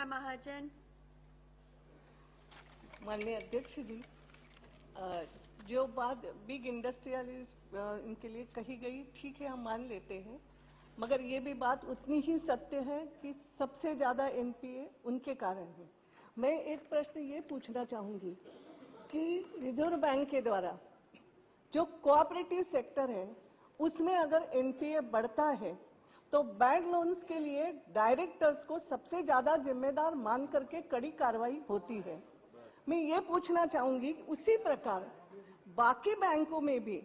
मीना महाजन। माननीय अध्यक्ष जी, जो बात बिग इंडस्ट्रियलिस्ट इनके लिए कही गई, ठीक है, हम मान लेते हैं, मगर ये भी बात उतनी ही सत्य है कि सबसे ज्यादा एनपीए उनके कारण है। मैं एक प्रश्न ये पूछना चाहूंगी कि रिजर्व बैंक के द्वारा जो कोऑपरेटिव सेक्टर है उसमें अगर एनपीए बढ़ता है तो बैंक लोन्स के लिए डायरेक्टर्स को सबसे ज्यादा जिम्मेदार मान करके कड़ी कार्रवाई होती है। मैं ये पूछना चाहूंगी कि उसी प्रकार बाकी बैंकों में भी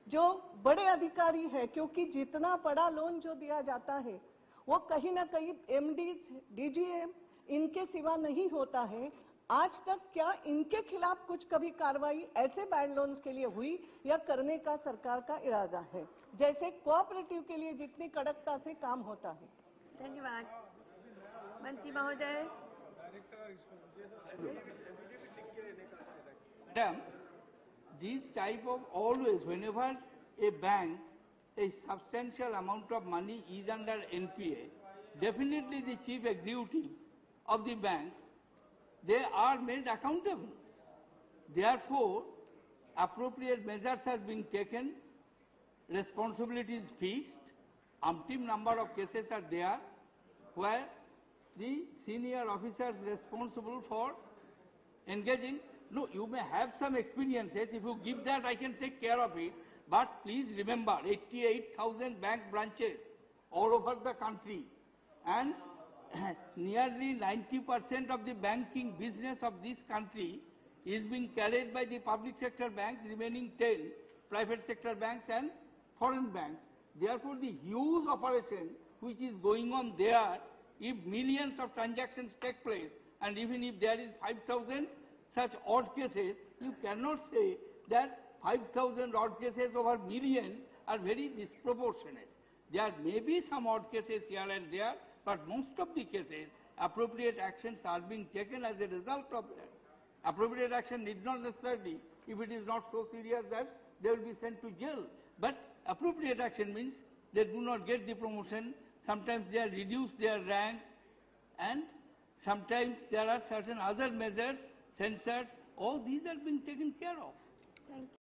जो बड़े अधिकारी है, क्योंकि जितना बड़ा लोन जो दिया जाता है वो कहीं ना कहीं एमडी, डीजीएम इनके सिवा नहीं होता है। आज तक क्या इनके खिलाफ कुछ कभी कार्रवाई ऐसे बैंक लोन्स के लिए हुई या करने का सरकार का इरादा है, जैसे कोऑपरेटिव के लिए जितनी कड़कता से काम होता है? धन्यवाद। मंत्री महोदय। Madam, this type of always, whenever a bank, a substantial amount of money is under NPA, definitely the chief executives of the bank, they are made accountable. Therefore, appropriate measures are being taken, responsibility is fixed, umpteen number of cases are there where the senior officers responsible for engaging. No, you may have some experiences. If you give that, I can take care of it. But please remember, 88,000 bank branches all over the country, and nearly 90% of the banking business of this country is being carried by the public sector banks, remaining 10 private sector banks and foreign banks. Therefore, the huge operation which is going on there, if millions of transactions take place, and even if there is 5,000 such odd cases, you cannot say that 5,000 odd cases over millions are very disproportionate. There may be some odd cases here and there, but most of the cases, appropriate actions are being taken as a result of that. Appropriate action need not necessarily, if it is not so serious that they will be sent to jail. But appropriate action means they do not get the promotion, sometimes they are reduced their ranks, and sometimes there are certain other measures, censors, all these are being taken care of. Thank you.